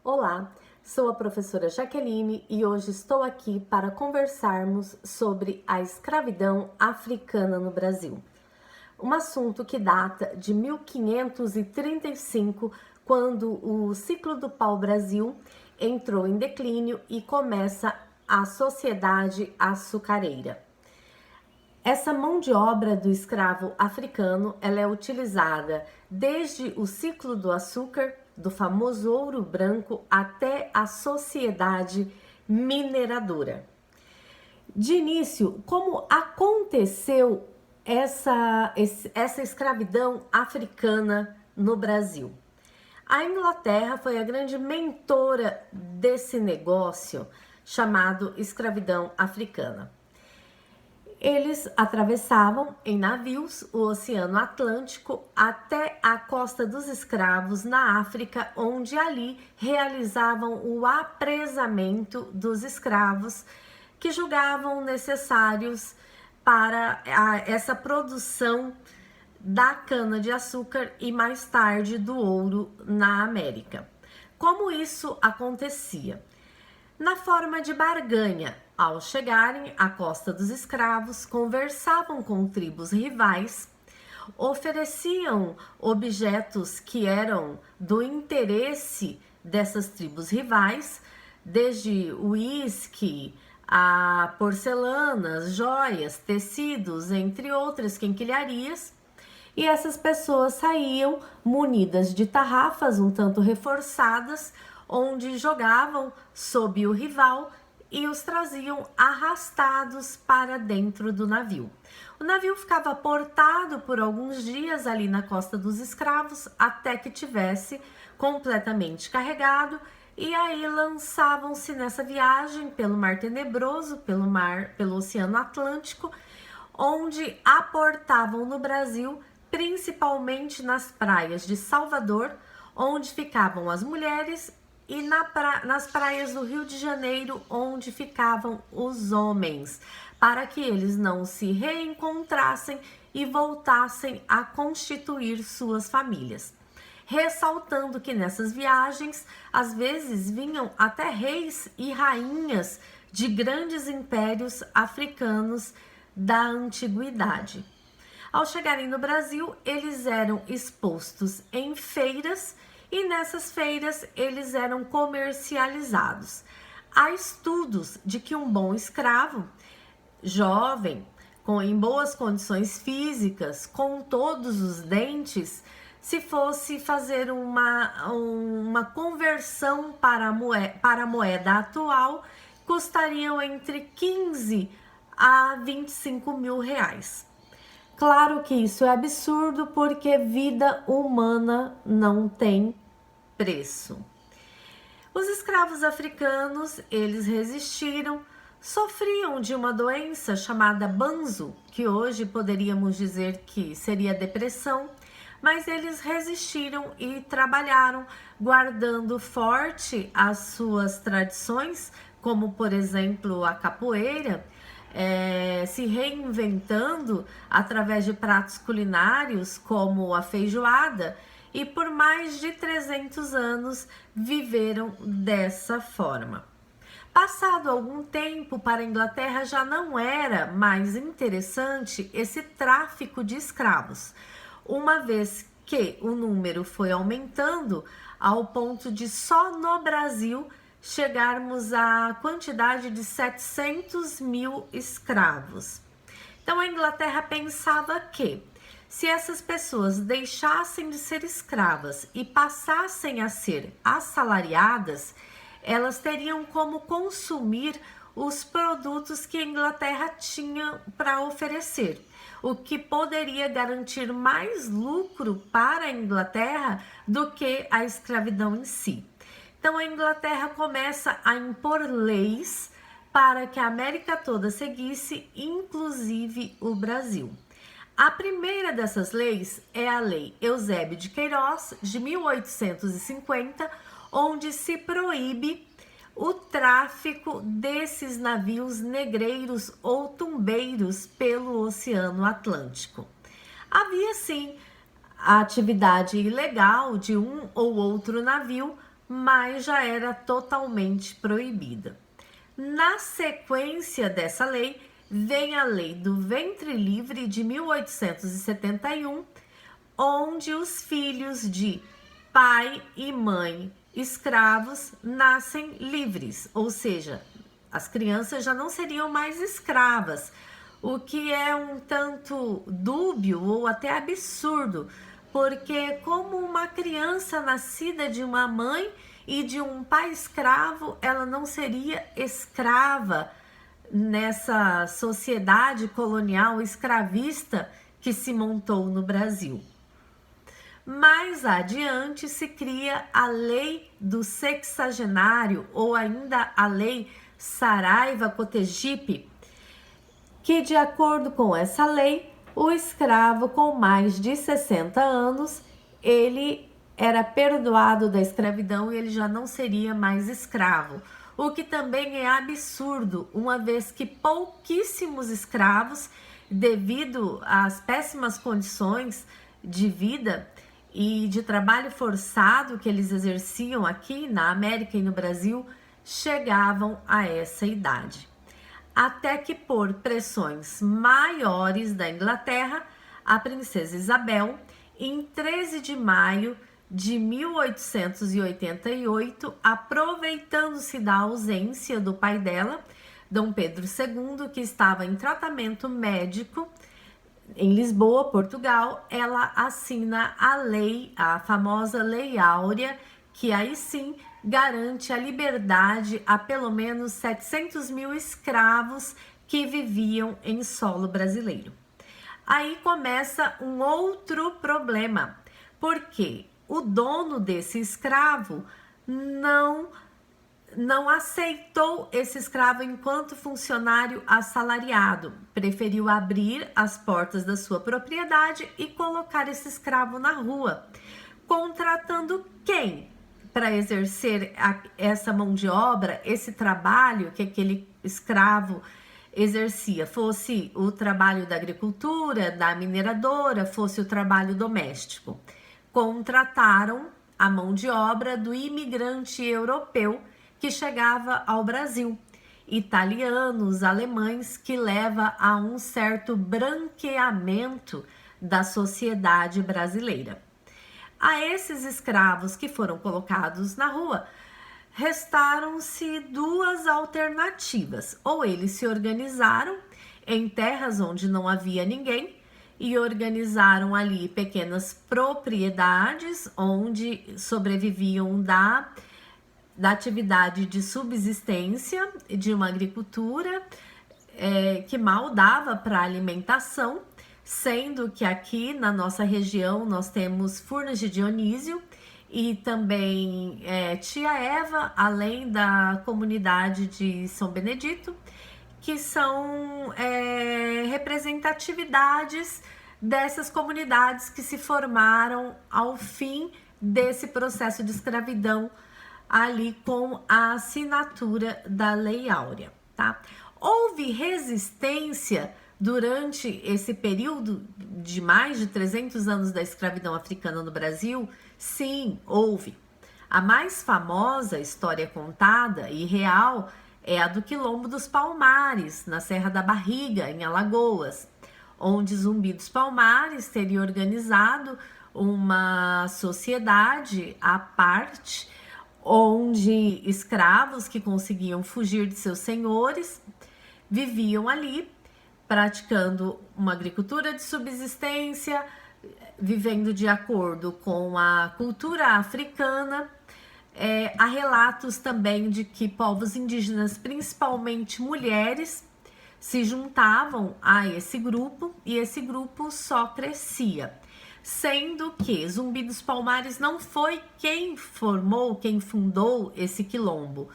Olá, sou a professora Jaqueline e hoje estou aqui para conversarmos sobre a escravidão africana no Brasil. Um assunto que data de 1535, quando o ciclo do pau-brasil entrou em declínio e começa a sociedade açucareira. Essa mão de obra do escravo africano, ela é utilizada desde o ciclo do açúcar, do famoso ouro branco, até a sociedade mineradora. De início, como aconteceu essa escravidão africana no Brasil? A Inglaterra foi a grande mentora desse negócio chamado escravidão africana. Eles atravessavam em navios o Oceano Atlântico até a Costa dos Escravos, na África, onde ali realizavam o apresamento dos escravos que julgavam necessários para essa produção da cana-de-açúcar e mais tarde do ouro na América. Como isso acontecia? Na forma de barganha. Ao chegarem à Costa dos Escravos, conversavam com tribos rivais, ofereciam objetos que eram do interesse dessas tribos rivais, desde uísque, a porcelanas, joias, tecidos, entre outras quinquilharias, e essas pessoas saíam munidas de tarrafas um tanto reforçadas, onde jogavam sob o rival e os traziam arrastados para dentro do navio. O navio ficava portado por alguns dias ali na Costa dos Escravos até que tivesse completamente carregado, e aí lançavam-se nessa viagem pelo Mar Tenebroso, pelo Oceano Atlântico, onde aportavam no Brasil, principalmente nas praias de Salvador, onde ficavam as mulheres, e nas praias do Rio de Janeiro, onde ficavam os homens, para que eles não se reencontrassem e voltassem a constituir suas famílias. Ressaltando que nessas viagens, às vezes vinham até reis e rainhas de grandes impérios africanos da antiguidade. Ao chegarem no Brasil, eles eram expostos em feiras e nessas feiras eles eram comercializados. Há estudos de que um bom escravo, jovem, em boas condições físicas, com todos os dentes, se fosse fazer uma conversão para a moeda atual, custariam entre 15 a 25 mil reais. Claro que isso é absurdo, porque vida humana não tem preço. Os escravos africanos, eles resistiram, sofriam de uma doença chamada banzo, que hoje poderíamos dizer que seria depressão, mas eles resistiram e trabalharam, guardando forte as suas tradições, como por exemplo a capoeira, se reinventando através de pratos culinários como a feijoada, e por mais de 300 anos viveram dessa forma. Passado algum tempo, para a Inglaterra já não era mais interessante esse tráfico de escravos, uma vez que o número foi aumentando ao ponto de só no Brasil chegarmos à quantidade de 700 mil escravos. Então a Inglaterra pensava que, se essas pessoas deixassem de ser escravas e passassem a ser assalariadas, elas teriam como consumir os produtos que a Inglaterra tinha para oferecer, o que poderia garantir mais lucro para a Inglaterra do que a escravidão em si. Então a Inglaterra começa a impor leis para que a América toda seguisse, inclusive o Brasil. A primeira dessas leis é a Lei Eusébio de Queiroz, de 1850, onde se proíbe o tráfico desses navios negreiros ou tumbeiros pelo Oceano Atlântico. Havia sim a atividade ilegal de um ou outro navio, mas já era totalmente proibida. Na sequência dessa lei, vem a Lei do Ventre Livre de 1871, onde os filhos de pai e mãe escravos nascem livres, ou seja, as crianças já não seriam mais escravas, o que é um tanto dúbio ou até absurdo, porque como uma criança nascida de uma mãe e de um pai escravo, ela não seria escrava nessa sociedade colonial escravista que se montou no Brasil. Mais adiante se cria a Lei do Sexagenário, ou ainda a Lei Saraiva-Cotegipe, que de acordo com essa lei, o escravo com mais de 60 anos, ele era perdoado da escravidão e ele já não seria mais escravo. O que também é absurdo, uma vez que pouquíssimos escravos, devido às péssimas condições de vida e de trabalho forçado que eles exerciam aqui na América e no Brasil, chegavam a essa idade. Até que, por pressões maiores da Inglaterra, a princesa Isabel, em 13 de maio de 1888, aproveitando-se da ausência do pai dela, Dom Pedro II, que estava em tratamento médico em Lisboa, Portugal, ela assina a lei, a famosa Lei Áurea, que aí sim garante a liberdade a pelo menos 700 mil escravos que viviam em solo brasileiro. Aí começa um outro problema, porque o dono desse escravo não aceitou esse escravo enquanto funcionário assalariado, preferiu abrir as portas da sua propriedade e colocar esse escravo na rua, contratando quem para exercer essa mão de obra, esse trabalho que aquele escravo exercia, fosse o trabalho da agricultura, da mineradora, fosse o trabalho doméstico. Contrataram a mão de obra do imigrante europeu que chegava ao Brasil, italianos, alemães, que leva a um certo branqueamento da sociedade brasileira. A esses escravos que foram colocados na rua, restaram-se duas alternativas. Ou eles se organizaram em terras onde não havia ninguém e organizaram ali pequenas propriedades onde sobreviviam da atividade de subsistência de uma agricultura que mal dava para alimentação, sendo que aqui na nossa região nós temos Furnas de Dionísio e também Tia Eva, além da comunidade de São Benedito, que são representatividades dessas comunidades que se formaram ao fim desse processo de escravidão ali com a assinatura da Lei Áurea, tá? Houve resistência durante esse período de mais de 300 anos da escravidão africana no Brasil? Sim, houve. A mais famosa história contada e real é a do Quilombo dos Palmares, na Serra da Barriga, em Alagoas, onde Zumbi dos Palmares teria organizado uma sociedade à parte, onde escravos que conseguiam fugir de seus senhores viviam ali, praticando uma agricultura de subsistência, vivendo de acordo com a cultura africana. Há relatos também de que povos indígenas, principalmente mulheres, se juntavam a esse grupo e esse grupo só crescia. Sendo que Zumbi dos Palmares não foi quem fundou esse quilombo.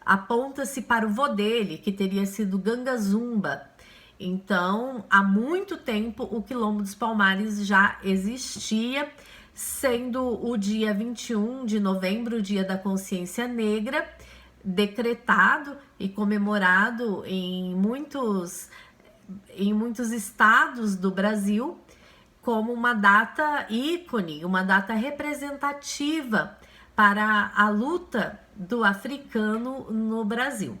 Aponta-se para o vô dele, que teria sido Ganga Zumba. Então, há muito tempo o Quilombo dos Palmares já existia, sendo o dia 21 de novembro, o Dia da Consciência Negra, decretado e comemorado em muitos estados do Brasil como uma data ícone, uma data representativa para a luta do africano no Brasil.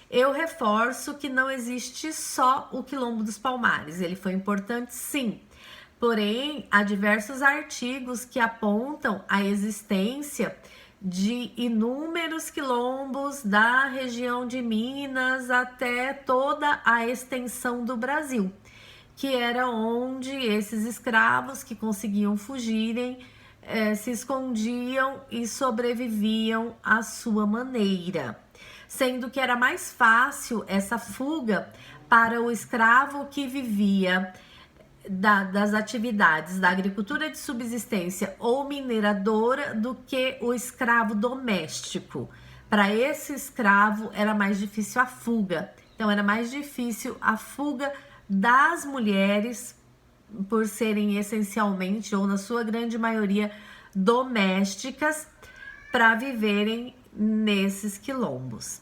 Eu reforço que não existe só o Quilombo dos Palmares, ele foi importante sim, porém há diversos artigos que apontam a existência de inúmeros quilombos da região de Minas até toda a extensão do Brasil, que era onde esses escravos que conseguiam fugirem se escondiam e sobreviviam à sua maneira, sendo que era mais fácil essa fuga para o escravo que vivia das atividades da agricultura de subsistência ou mineradora do que o escravo doméstico. Para esse escravo era mais difícil a fuga, então era mais difícil a fuga das mulheres por serem essencialmente ou na sua grande maioria domésticas para viverem nesses quilombos.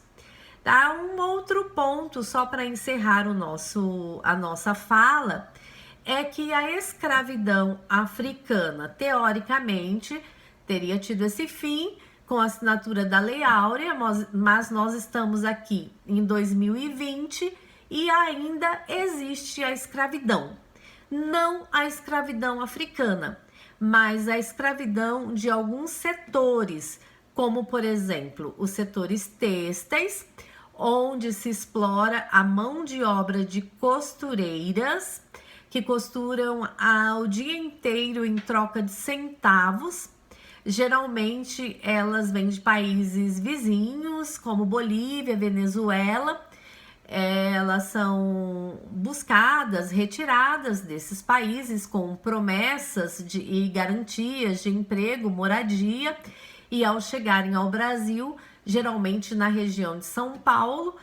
Tá? Um outro ponto só para encerrar a nossa fala é que a escravidão africana, teoricamente, teria tido esse fim com a assinatura da Lei Áurea, mas nós estamos aqui em 2020 e ainda existe a escravidão. Não a escravidão africana, mas a escravidão de alguns setores, como por exemplo os setores têxteis, onde se explora a mão de obra de costureiras que costuram o dia inteiro em troca de centavos. Geralmente elas vêm de países vizinhos, como Bolívia, Venezuela. Elas são buscadas, retiradas desses países com promessas e garantias de emprego, moradia, e ao chegarem ao Brasil, geralmente na região de São Paulo,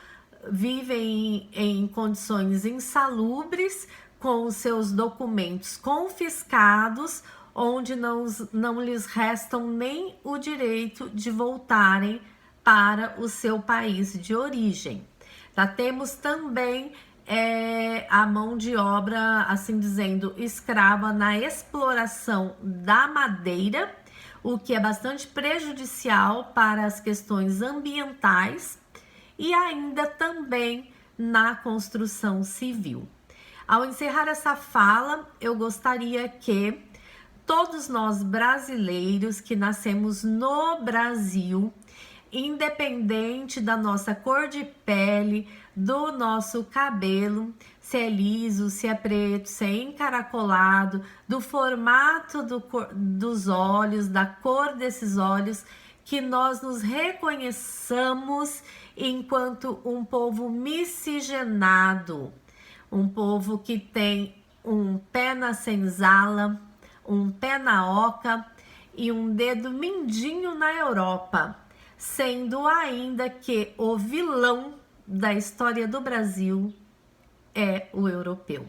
vivem em condições insalubres, com os seus documentos confiscados, onde não lhes restam nem o direito de voltarem para o seu país de origem. Tá? Temos também a mão de obra, assim dizendo, escrava na exploração da madeira, o que é bastante prejudicial para as questões ambientais e ainda também na construção civil. Ao encerrar essa fala, eu gostaria que todos nós brasileiros que nascemos no Brasil, independente da nossa cor de pele, do nosso cabelo, se é liso, se é preto, se é encaracolado, do formato dos olhos, da cor desses olhos, que nós nos reconheçamos enquanto um povo miscigenado, um povo que tem um pé na senzala, um pé na oca e um dedo mindinho na Europa, sendo ainda que o vilão da história do Brasil é o europeu.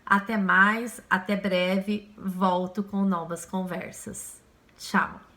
Até mais, até breve, volto com novas conversas. Tchau!